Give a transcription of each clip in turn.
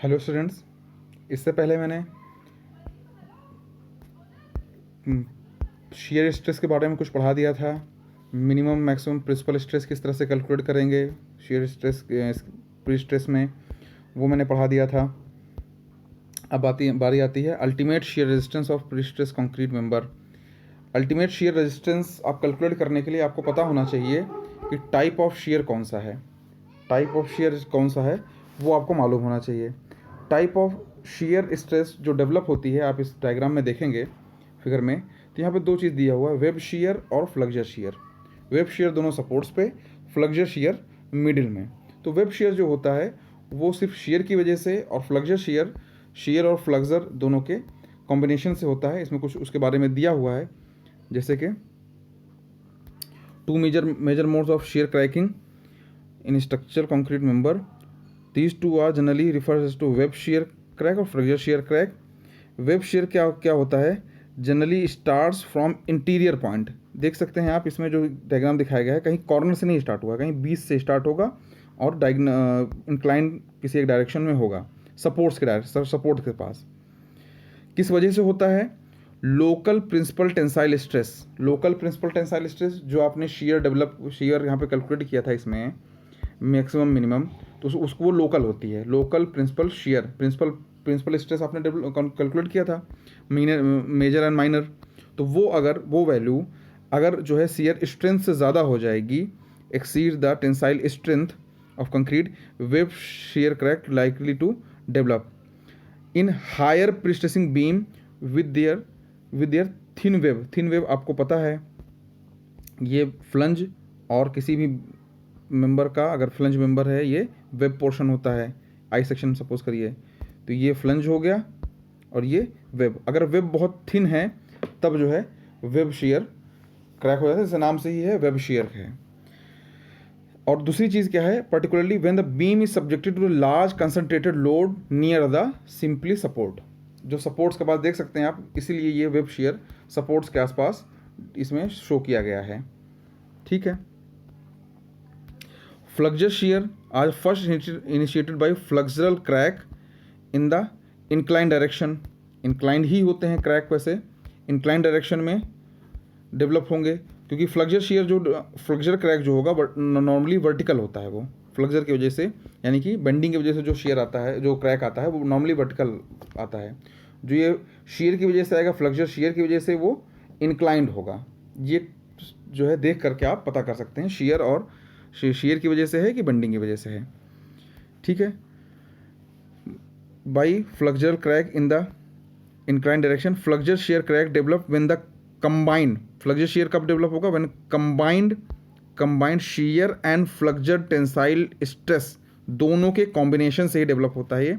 Hello students, इससे पहले मैंने शेयर स्ट्रेस के बारे में कुछ पढ़ा दिया था। मिनिमम मैक्सिमम प्रिंसिपल स्ट्रेस किस तरह से कैलकुलेट करेंगे शेयर स्ट्रेस प्री स्ट्रेस में, वो मैंने पढ़ा दिया था। अब बारी आती है ultimate share resistance of pre stress concrete member. Ultimate share resistance आप कैलकुलेट करने के लिए आपको पता होना चाहिए कि टाइप ऑफ शेयर कौन सा है। टाइप ऑफ शेयर कौन सा है वो आपको मालूम होना चाहिए। टाइप ऑफ शेयर स्ट्रेस जो डेवलप होती है, आप इस डायग्राम में देखेंगे फिगर में, तो यहाँ पे दो चीज़ दिया हुआ है, वेब शेयर और फ्लक्जर शेयर। वेब शेयर दोनों सपोर्ट्स पे, फ्लक्जर शेयर मिडिल में। तो वेब शेयर जो होता है वो सिर्फ शेयर की वजह से, और फ्लक्जर शेयर शेयर और फ्लक्जर दोनों के कॉम्बिनेशन से होता है। इसमें कुछ उसके बारे में दिया हुआ है, जैसे कि two major modes of shear cracking in structure concrete member, these two are generally refers to web shear crack और flexure shear crack. Web shear क्या क्या होता है, generally starts from interior point. देख सकते हैं आप इसमें जो डायग्राम दिखाया गया है, कहीं कॉर्नर से नहीं स्टार्ट हुआ, कहीं बीच से स्टार्ट होगा और इंक्लाइन किसी एक डायरेक्शन में होगा, सपोर्ट के पास। किस वजह से होता है, local principal tensile stress. Local principal tensile stress जो आपने शेयर यहाँ पे कैलकुलेट किया था इसमें मैक्सिमम मिनिमम, तो उसको वो लोकल होती है। Local principal shear principal stress आपने कैलकुलेट किया था, मेजर एंड माइनर। तो वो वैल्यू अगर जो है शेयर स्ट्रेंथ से ज़्यादा हो जाएगी, exceed the tensile strength of concrete, web shear crack likely to develop in higher prestressing beam with their thin web. Thin web आपको पता है, ये फ्लंज और किसी भी मेंबर का, अगर फ्लंज मेंबर है ये वेब पोर्शन होता है, आई सेक्शन सपोज करिए, तो ये फ्लंज हो गया और ये वेब। अगर वेब बहुत थिन है तब जो है वेब शेयर क्रैक हो जाता है, जैसे नाम से ही है वेब शेयर है। और दूसरी चीज़ क्या है, particularly when the beam is subjected to large concentrated load near the simply support. जो सपोर्ट्स के पास देख सकते हैं आप, इसीलिए ये वेब शेयर सपोर्ट्स के आसपास इसमें शो किया गया है। ठीक है। फ्लक्जर शेयर आज first initiated by flexural crack in the incline direction. Inclined ही होते हैं क्रैक, वैसे इंक्लाइन डायरेक्शन में डेवलप होंगे, क्योंकि फ्लक्जर क्रैक जो होगा नॉर्मली वर्टिकल होता है। वो फ्लक्जर की वजह से, यानी कि बेंडिंग की वजह से जो शेयर आता है, जो क्रैक आता है, वो नॉर्मली वर्टिकल आता है। जो ये शेयर की वजह से आएगा, फ्लक्जर शेयर की वजह से वो इंक्लाइंड होगा। ये जो है देख करके आप पता कर सकते हैं शेयर की वजह से है कि बेंडिंग की वजह से है। ठीक है। By flexure crack in the incline direction, flexure shear crack develop when the combined. Flexure shear कब डेवलप होगा, when combined shear and flexure tensile stress दोनों के कॉम्बिनेशन से ही डेवलप होता है ये।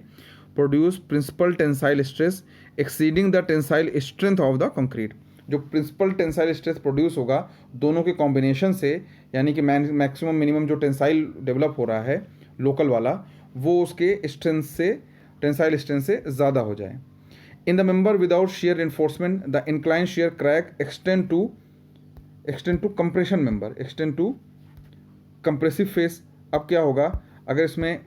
Produce principal tensile stress exceeding the tensile strength of the concrete. जो प्रिंसिपल टेंसाइल स्ट्रेस प्रोड्यूस होगा दोनों के कॉम्बिनेशन से, यानी कि मैक्सिमम मिनिमम जो टेंसाइल डेवलप हो रहा है लोकल वाला, वो उसके स्ट्रेंथ से, टेंसाइल स्ट्रेंथ से ज़्यादा हो जाए। In the member without shear reinforcement the incline shear crack extend to compression member, extend to compressive face. अब क्या होगा, अगर इसमें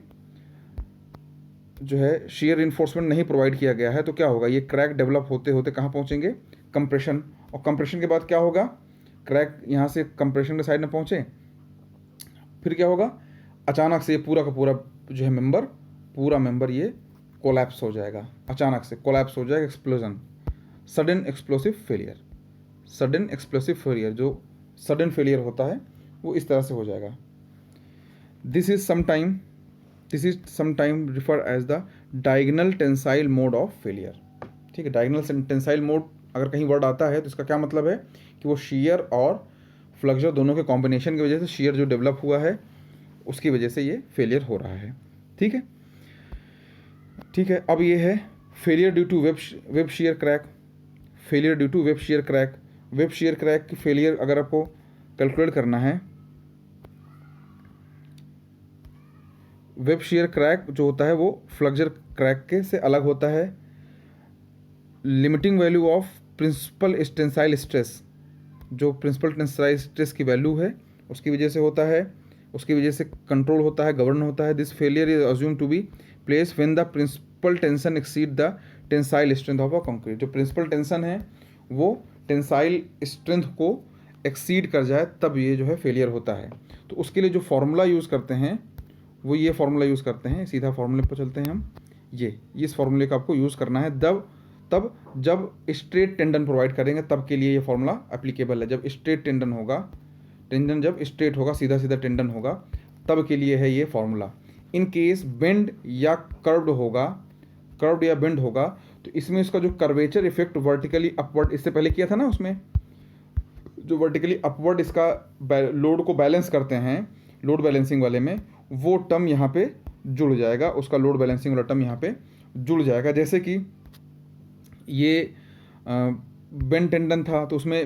जो है शेयर इन्फोर्समेंट नहीं प्रोवाइड किया गया है तो क्या होगा, ये क्रैक डेवलप होते होते कहाँ पहुँचेंगे, कंप्रेशन। और कंप्रेशन के बाद क्या होगा, क्रैक यहाँ से कंप्रेशन के साइड में पहुँचे, फिर क्या होगा, अचानक से ये पूरा का पूरा जो है पूरा मेंबर ये कोलैप्स हो जाएगा, अचानक से कोलैप्स हो जाएगा, एक्सप्लोजन, सडन एक्सप्लोसिव फेलियर। जो सडन फेलियर होता है वो इस तरह से हो जाएगा। This is sometime refer as the diagonal tensile mode of failure. ठीक है। डायगोनल टेंसाइल मोड अगर कहीं वर्ड आता है तो इसका क्या मतलब है कि वो शेयर और फ्लक्जर दोनों के कॉम्बिनेशन की वजह से, शेयर जो डेवलप हुआ है उसकी वजह से ये फेलियर हो रहा है। ठीक है। ठीक है। अब ये है failure due to web shear crack. Failure due to web shear crack. Web shear crack की फेलियर अगर आपको कैलकुलेट करना है, वेब शेयर क्रैक जो होता है वो फ्लक्जर क्रैक के से अलग होता है। Limiting value of principal tensile stress, जो प्रिंसिपल टेंसाइल स्ट्रेस की वैल्यू है उसकी वजह से होता है, उसकी वजह से कंट्रोल होता है, गवर्न होता है। This failure is assume to be place when the principal tension exceed the tensile strength of a concrete. जो प्रिंसिपल टेंशन है वो टेंसाइल स्ट्रेंथ को एक्सीड कर जाए तब ये जो है फेलियर होता है। तो उसके लिए जो फार्मूला यूज़ करते हैं वो ये फार्मूला यूज़ करते हैं। सीधा फार्मूले पर चलते हैं हम। ये इस फार्मूले का आपको यूज़ करना है तब जब स्ट्रेट टेंडन प्रोवाइड करेंगे तब के लिए ये फार्मूला एप्लीकेबल है। जब स्ट्रेट टेंडन होगा, टेंडन जब स्ट्रेट होगा, सीधा सीधा टेंडन होगा, तब के लिए है ये फार्मूला। इन केस बेंड या कर्व्ड होगा, कर्व्ड या बेंड होगा, तो इसमें इसका जो कर्वेचर इफेक्ट वर्टिकली अपवर्ड, इससे पहले किया था ना, उसमें जो वर्टिकली अपवर्ड इसका लोड को बैलेंस करते हैं, लोड बैलेंसिंग वाले में, वो टर्म यहाँ पे जुड़ जाएगा, उसका लोड बैलेंसिंग वाला टर्म यहाँ पे जुड़ जाएगा। जैसे कि ये बेंड टेंडन था तो उसमें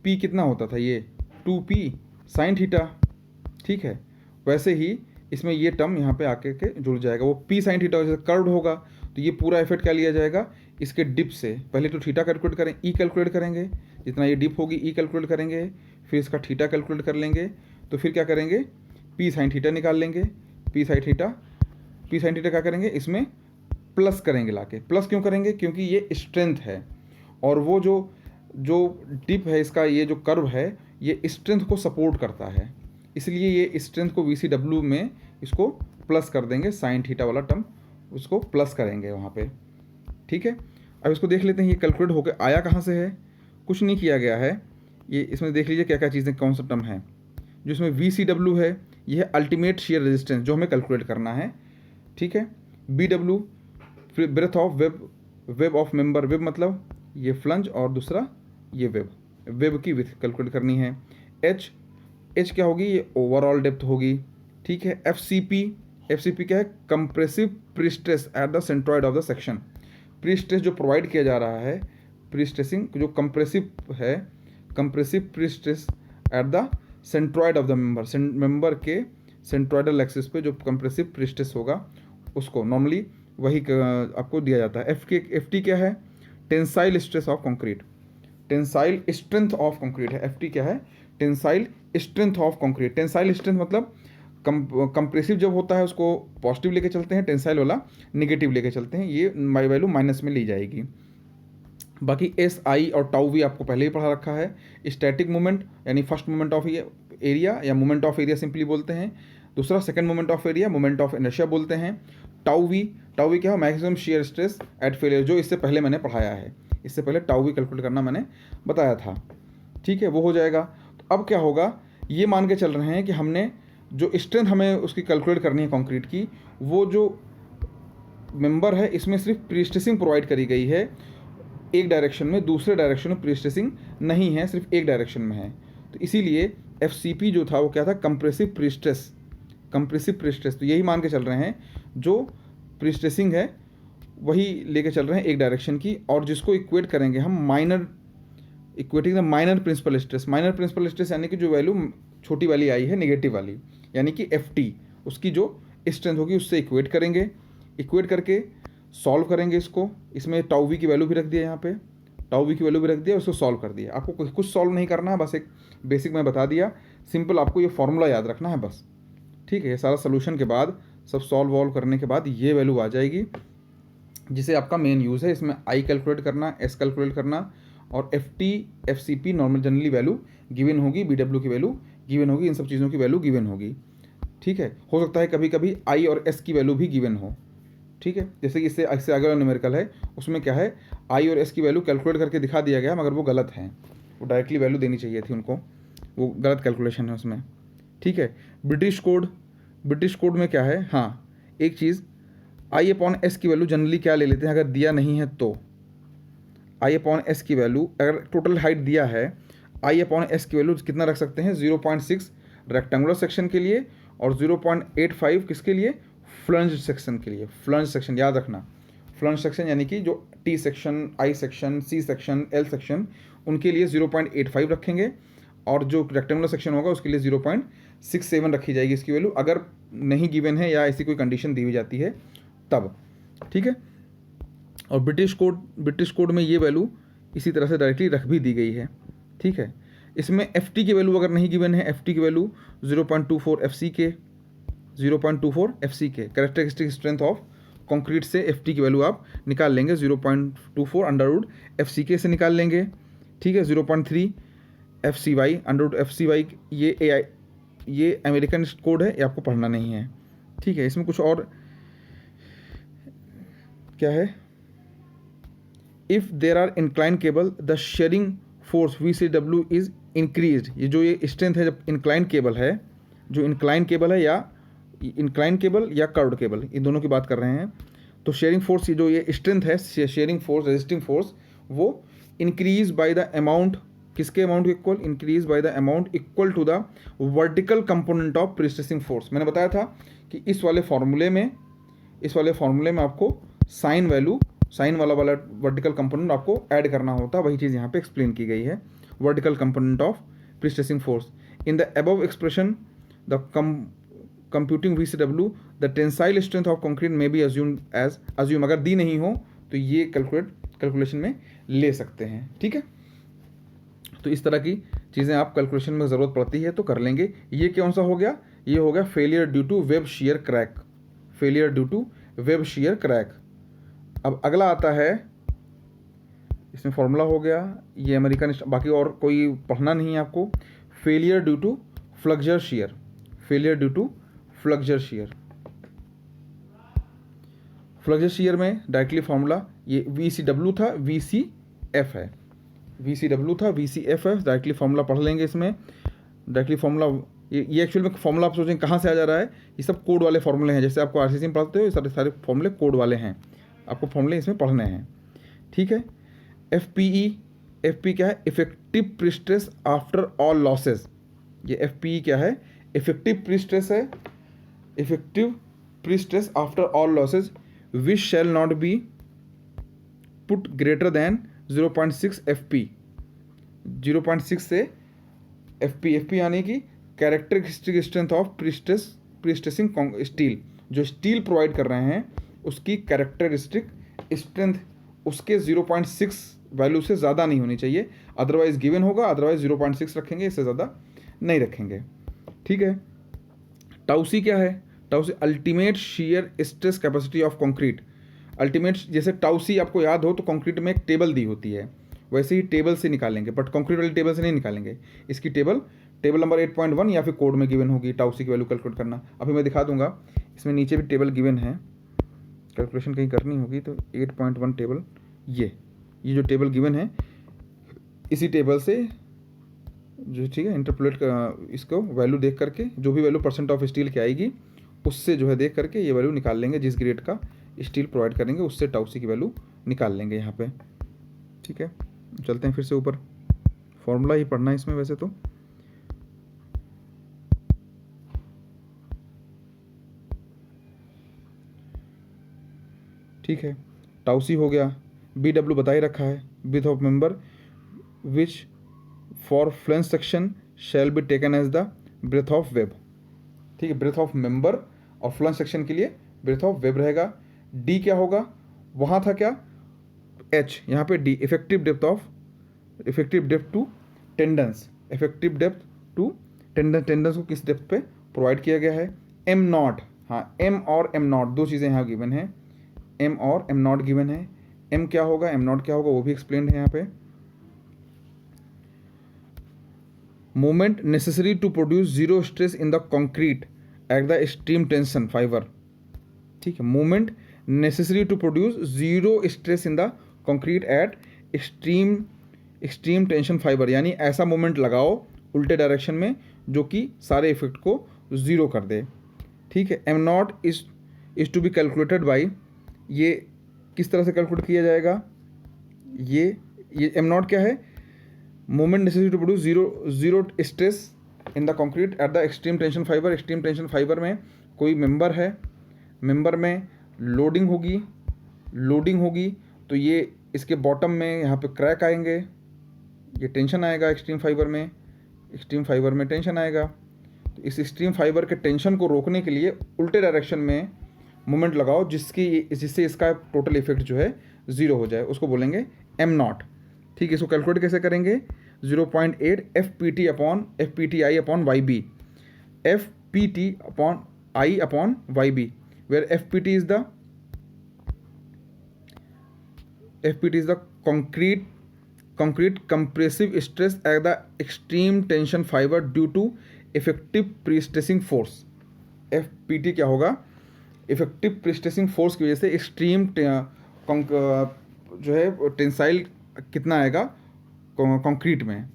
पी कितना होता था, ये 2p साइन थीटा, ठीक है। वैसे ही इसमें ये टर्म यहाँ पे आके के जुड़ जाएगा, वो p साइन थीटा। जैसे कर्व्ड होगा तो ये पूरा इफेक्ट क्या लिया जाएगा, इसके डिप से। पहले तो थीटा कैलकुलेट करें, ई कैलकुलेट करेंगे, जितना ये डिप होगी ई कैलकुलेट करेंगे, फिर इसका थीटा कैलकुलेट कर लेंगे, तो फिर क्या करेंगे, p साइन थीटा निकाल लेंगे। p साइन थीटा क्या करेंगे, इसमें प्लस करेंगे लाके। प्लस क्यों करेंगे, क्योंकि ये स्ट्रेंथ है और वो जो डिप है इसका, ये जो कर्व है ये स्ट्रेंथ को सपोर्ट करता है, इसलिए ये स्ट्रेंथ को VCW में इसको प्लस कर देंगे, साइन थीटा वाला टर्म उसको प्लस करेंगे वहाँ पे, ठीक है। अब इसको देख लेते हैं ये कैलकुलेट होकर आया कहाँ से है। कुछ नहीं किया गया है, ये इसमें देख लीजिए क्या क्या चीज़ें, कौन सा टर्म है। जो इसमें VCW है ये है अल्टीमेट शियर रेजिस्टेंस, जो हमें कैलकुलेट करना है, ठीक है। BW फिर breadth of web of member, web मतलब ये फ्लंज और दूसरा ये वेब की विड्थ कैलकुलेट करनी है। एच क्या होगी, ये ओवरऑल डेप्थ होगी, ठीक है। FCP क्या है, compressive prestress at the centroid of the section. Prestress जो प्रोवाइड किया जा रहा है, प्रीस्ट्रेसिंग जो कंप्रेसिव है, compressive prestress at the centroid of the member के सेंट्रॉइडल एक्सिस पे जो कंप्रेसिव प्रीस्ट्रेस होगा उसको नॉर्मली वही आपको दिया जाता है। FT क्या है, tensile stress of concrete, tensile strength of concrete है। FT क्या है, tensile strength of concrete. Tensile strength मतलब कंप्रेसिव जब होता है उसको पॉजिटिव लेके चलते हैं, टेंसाइल वाला नेगेटिव लेके चलते हैं, ये वैल्यू माइनस में ली जाएगी। बाकी SI और टाउ भी आपको पहले ही पढ़ा रखा है। स्टैटिक मोमेंट यानी फर्स्ट मोमेंट ऑफ एरिया या मोमेंट ऑफ एरिया सिंपली बोलते हैं, दूसरा second moment of area moment of inertia बोलते हैं। टाउ वी क्या है, maximum shear stress eight failure, जो इससे पहले मैंने पढ़ाया है, इससे पहले टाउ वी कैलकुलेट करना मैंने बताया था, ठीक है, वो हो जाएगा। तो अब क्या होगा, ये मान के चल रहे हैं कि हमने जो स्ट्रेंथ हमें उसकी कैलकुलेट करनी है कंक्रीट की, वो जो मेंबर है इसमें सिर्फ प्रीस्ट्रेसिंग प्रोवाइड करी गई है एक डायरेक्शन में, दूसरे डायरेक्शन में प्रीस्ट्रेसिंग नहीं है, सिर्फ एक डायरेक्शन में है। तो इसीलिए FCP जो था वो क्या था, कंप्रेसिव प्रीस्ट्रेस, कंप्रेसिव प्रीस्ट्रेस। तो यही मान के चल रहे हैं जो प्रीस्ट्रेसिंग है वही लेके चल रहे हैं एक डायरेक्शन की, और जिसको इक्वेट करेंगे हम minor, equating the minor principal stress. Minor principal stress यानी कि जो वैल्यू छोटी वाली आई है नेगेटिव वाली, यानी कि FT, उसकी जो स्ट्रेंथ होगी उससे इक्वेट करेंगे, इक्वेट करके सॉल्व करेंगे इसको। इसमें टाउ वी की वैल्यू भी रख दिया, यहाँ पे टाउ वी की वैल्यू भी रख दिया, उसको सॉल्व कर दिया। आपको कुछ सॉल्व नहीं करना है, बस एक बेसिक मैं बता दिया, सिंपल आपको ये फॉर्मूला याद रखना है बस, ठीक है। ये सारा सोल्यूशन के बाद, सब सॉल्व वॉल्व करने के बाद ये वैल्यू आ जाएगी, जिसे आपका मेन यूज़ है इसमें I कैलकुलेट करना, S कैलकुलेट करना, और FT FCP normal generally value given होगी, BW की वैल्यू गिवन होगी, इन सब चीज़ों की वैल्यू गिवन होगी, ठीक है। हो सकता है कभी कभी I और S की वैल्यू भी गिवन हो, ठीक है। जैसे कि इससे आगे वाला न्यूमेरिकल है, उसमें क्या है, I और S की वैल्यू कैलकुलेट करके दिखा दिया गया, मगर वो गलत है, वो डायरेक्टली वैल्यू देनी चाहिए थी उनको, वो गलत कैलकुलेशन है उसमें, ठीक है। ब्रिटिश कोड में क्या है, हाँ एक चीज़, I/S की वैल्यू जनरली क्या ले लेते हैं, अगर दिया नहीं है तो I/S की वैल्यू, अगर टोटल हाइट दिया है, I/S की वैल्यू कितना रख सकते हैं, 0.6 रेक्टेंगुलर सेक्शन के लिए और 0.85 किसके लिए, फ्लंज सेक्शन के लिए। फ्लंज सेक्शन याद रखना, फ्लंज सेक्शन यानी कि जो T section, I section, C section, L section, उनके लिए 0.85 रखेंगे, और जो रेक्टेंगुलर सेक्शन होगा उसके लिए 0.67 रखी जाएगी इसकी वैल्यू, अगर नहीं गिवन है या ऐसी कोई कंडीशन दी हुई जाती है तब, ठीक है। और ब्रिटिश कोड में ये वैल्यू इसी तरह से डायरेक्टली रख भी दी गई है, ठीक है। इसमें FT की वैल्यू अगर नहीं गिवन है, FT की वैल्यू 0.24 FC के, 0.24 FC के कैरेक्टरिस्टिक स्ट्रेंथ ऑफ कंक्रीट से एफ टी की वैल्यू आप निकाल लेंगे 0.24 अंडर रूट एफ सी के से निकाल लेंगे, ठीक है। 0.3 f c y under root f c y, ये ए आई, ये अमेरिकन कोड है, ये आपको पढ़ना नहीं है, ठीक है। इसमें कुछ और क्या है, if there are incline cable the shearing force V C W is increase. ये जो ये स्ट्रेंथ है, जब इंक्लाइन केबल है, जो इंक्लाइन केबल है या इंक्लाइन केबल या कर्व्ड केबल, इन दोनों की बात कर रहे हैं, तो शेयरिंग फोर्स, ये जो ये स्ट्रेंथ है, शेयरिंग फोर्स, रेजिस्टिंग फोर्स, वो इंक्रीज बाय द अमाउंट, किसके amount equal, increase by the amount equal to the vertical component of prestressing force. मैंने बताया था कि इस वाले फॉर्मूले में आपको साइन वैल्यू, साइन वाला वर्टिकल कंपोनेंट आपको ऐड करना होता है, वही चीज़ यहाँ पे एक्सप्लेन की गई है, vertical component of prestressing force. In the above expression the computing VCW the tensile strength of concrete में बी अज्यूम अगर दी नहीं हो तो ये कैलकुलेशन में ले सकते हैं, ठीक है। तो इस तरह की चीज़ें आप कैलकुलेशन में ज़रूरत पड़ती है तो कर लेंगे। ये कौन सा हो गया, ये हो गया failure due to web shear crack, failure due to web shear crack. अब अगला आता है, इसमें फॉर्मूला हो गया, ये अमेरिकन, बाकी और कोई पढ़ना नहीं है आपको। Failure due to flexure shear, failure due to flexure shear, flexure shear में डायरेक्टली फॉर्मूला ये VCW था, VCF है, VCW था, VCF है, डायरेक्टली फॉर्मूला पढ़ लेंगे इसमें। डायरेक्टली फॉर्मूला, ये एक्चुअल में फॉर्मूला आप सोचेंगे कहाँ से आ जा रहा है, ये सब कोड वाले फॉर्मूले हैं, जैसे आपको RCC में पढ़ते हो, ये सारे फॉर्मूले कोड वाले हैं, आपको फॉर्मूले इसमें पढ़ने हैं, ठीक है। FPE क्या है, effective prestress after all losses. ये FPE क्या है, इफेक्टिव प्रीस्ट्रेस है, effective prestress after all losses which shall not be put greater than 0.6 FP। 0.6 से FP यानी कि characteristic strength of prestressing steel, जो स्टील प्रोवाइड कर रहे हैं उसकी कैरेक्टरिस्टिक स्ट्रेंथ उसके 0.6 वैल्यू से ज़्यादा नहीं होनी चाहिए, अदरवाइज गिवन होगा, अदरवाइज 0.6 रखेंगे, इससे ज़्यादा नहीं रखेंगे, ठीक है। टाउसी क्या है, टाउसी ultimate shear stress capacity of concrete. Ultimate, जैसे टाउसी आपको याद हो तो कंक्रीट में एक टेबल दी होती है, वैसे ही टेबल से निकालेंगे, बट कंक्रीट वाली टेबल से नहीं निकालेंगे, इसकी टेबल नंबर 8.1 या फिर कोड में गिवन होगी, टाउसी की वैल्यू कैलकुलेट करना। अभी मैं दिखा दूंगा, इसमें नीचे भी टेबल गिवन है, कैलकुलेशन कहीं करनी होगी तो 8.1 टेबल, ये जो टेबल गिवन है, इसी टेबल से जो, ठीक है, इंटरपोलेट का इसको वैल्यू देख करके, जो भी वैल्यू परसेंट ऑफ स्टील की आएगी उससे जो है देख करके ये वैल्यू निकाल लेंगे, जिस ग्रेड का स्टील प्रोवाइड करेंगे उससे टाउसी की वैल्यू निकाल लेंगे यहाँ पे, ठीक है। चलते हैं फिर से ऊपर, फॉर्मूला ही पढ़ना है इसमें वैसे तो, ठीक है। टाउसी हो गया, BW बता ही रखा है, breadth of member which for flange section shall be taken as the breadth of web, ठीक है। ब्रेथ ऑफ मेंबर और फ्लेंस सेक्शन के लिए ब्रेथ ऑफ वेब रहेगा। D क्या होगा, वहाँ था क्या H, यहाँ पे D, effective depth to tendons, effective depth to tendons को किस डेप्थ पे प्रोवाइड किया गया है। M नॉट, हाँ M और M नॉट दो चीज़ें यहाँ गिवन है, M और M नॉट गिवन है। M क्या होगा, M नॉट क्या होगा, वो भी एक्सप्लेन्ड है यहाँ पे। Moment necessary to produce zero stress in the concrete at the extreme tension fibre, ठीक है। Moment necessary to produce zero stress in the concrete at extreme tension fibre, यानी ऐसा मोमेंट लगाओ उल्टे डायरेक्शन में जो कि सारे इफेक्ट को ज़ीरो कर दे, ठीक है। M naught is to be calculated by, ये किस तरह से कैलकुलेट किया जाएगा, ये M नॉट क्या है, moment necessary to produce zero stress in the concrete at the extreme tension fibre. Extreme tension fibre में कोई मेंबर है, मेंबर में लोडिंग होगी तो ये इसके बॉटम में यहाँ पे क्रैक आएंगे, ये टेंशन आएगा एक्सट्रीम फाइबर में टेंशन आएगा। तो इस एक्सट्रीम फाइबर के टेंशन को रोकने के लिए उल्टे डायरेक्शन में मोमेंट लगाओ जिससे इसका टोटल इफेक्ट जो है ज़ीरो हो जाए, उसको बोलेंगे M नॉट, ठीक है। इसको कैलकुलेट कैसे करेंगे, 0.8 FPT upon FPTI upon YB, FPT upon I upon YB, where FPT is the FPT is the concrete compressive stress at the extreme tension fiber due to effective pre-stressing force। FPT क्या होगा? Effective pre-stressing force की वजह से extreme जो है tensile कितना आएगा concrete में।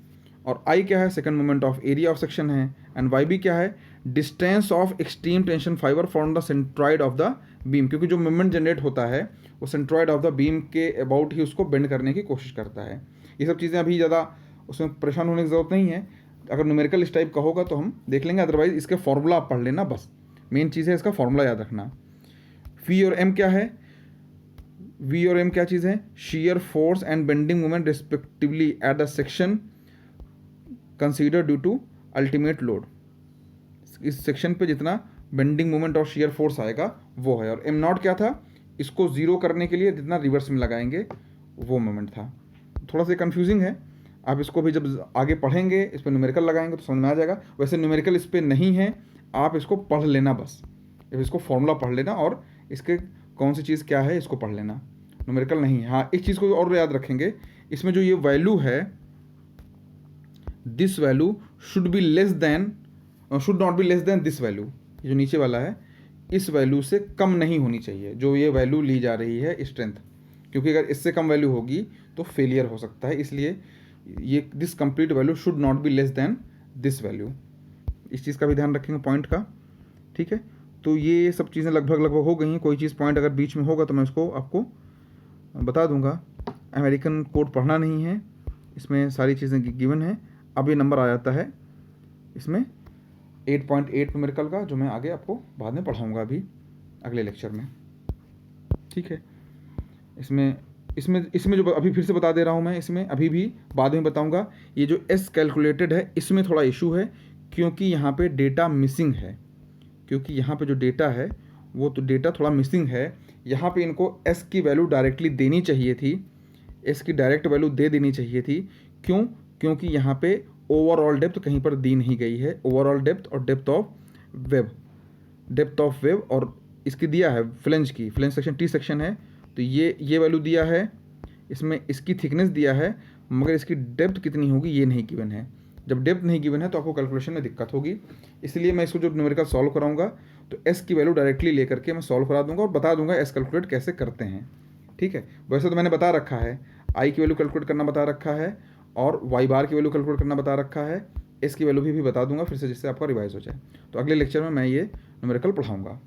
और आई क्या है? Second moment of area of section है। एंड वाई बी क्या है? Distance of extreme tension fibre from the centroid of the beam, क्योंकि जो मूवमेंट जनरेट होता है वो सेंट्रॉइड ऑफ द बीम के अबाउट ही उसको बेंड करने की कोशिश करता है। ये सब चीज़ें अभी ज़्यादा उसमें परेशान होने की ज़रूरत नहीं है। अगर न्यूमेरिकल इस टाइप का होगा तो हम देख लेंगे, अदरवाइज इसके फॉर्मूला आप पढ़ लेना बस। मेन चीज़ है इसका फॉर्मूला याद रखना। वी और एम क्या है? वी और एम क्या चीज़ है? Shear force and bending moment respectively at the section consider due to ultimate load. इस सेक्शन पे जितना बेंडिंग मोमेंट और शेयर फोर्स आएगा वो है। और एम नॉट क्या था? इसको ज़ीरो करने के लिए जितना रिवर्स में लगाएंगे वो मोमेंट था। थोड़ा सा कंफ्यूजिंग है, आप इसको भी जब आगे पढ़ेंगे इस पर न्यूमेरिकल लगाएंगे तो समझ में आ जाएगा। वैसे न्यूमेरिकल इस पर नहीं है, आप इसको पढ़ लेना बस, इसको फॉर्मूला पढ़ लेना और इसके कौन सी चीज़ क्या है इसको पढ़ लेना, न्यूमेरिकल नहीं है। हाँ, एक चीज़ को और याद रखेंगे, इसमें जो ये वैल्यू है, this value should be less than, should not be less than this value, ये जो नीचे वाला है इस वैल्यू से कम नहीं होनी चाहिए जो ये वैल्यू ली जा रही है स्ट्रेंथ, क्योंकि अगर इससे कम वैल्यू होगी तो फेलियर हो सकता है। इसलिए ये this complete value should not be less than this value, इस चीज़ का भी ध्यान रखेंगे पॉइंट का। ठीक है, तो ये सब चीज़ें लगभग हो गई हैं। कोई चीज़ पॉइंट अगर बीच में होगा तो मैं उसको आपको बता दूंगा। अमेरिकन कोड पढ़ना नहीं है, इसमें सारी चीज़ें गिवन है। अब ये नंबर आ जाता है इसमें 8.8 न्यूमेरिकल का, जो मैं आगे आपको बाद में पढ़ाऊँगा अभी अगले लेक्चर में। ठीक है, इसमें जो अभी फिर से बता दे रहा हूँ मैं, इसमें अभी भी बाद में बताऊँगा। ये जो एस कैलकुलेटेड है इसमें थोड़ा इशू है, क्योंकि यहाँ पे डेटा मिसिंग है, क्योंकि यहाँ पे जो डेटा है वो तो डेटा थोड़ा मिसिंग है। यहाँ पे इनको एस की वैल्यू डायरेक्टली देनी चाहिए थी, एस की डायरेक्ट वैल्यू दे देनी चाहिए थी। क्यों? क्योंकि यहाँ पे ओवरऑल डेप्थ कहीं पर दी नहीं गई है। ओवरऑल डेप्थ और डेप्थ ऑफ वेब और इसकी दिया है फ्लेंज की, फ्लेंज सेक्शन टी सेक्शन है तो ये वैल्यू दिया है, इसमें इसकी थिकनेस दिया है, मगर इसकी डेप्थ कितनी होगी ये नहीं गिवन है। जब डेप्थ नहीं गिवन है तो आपको कैलकुलेशन में दिक्कत होगी। इसलिए मैं इसको जो न्यूमेरिकल सॉल्व कराऊंगा तो एस की वैल्यू डायरेक्टली लेकर के मैं सॉल्व करा दूंगा और बता दूंगा एस कैलकुलेट कैसे करते हैं। ठीक है, वैसे तो मैंने बता रखा है, आई की वैल्यू कैलकुलेट करना बता रखा है और वाई बार की वैल्यू कैलकुलेट करना बता रखा है, एस की वैल्यू भी बता दूंगा फिर से, जिससे आपका रिवाइज हो जाए। तो अगले लेक्चर में मैं ये न्यूमेरिकल पढ़ाऊँगा।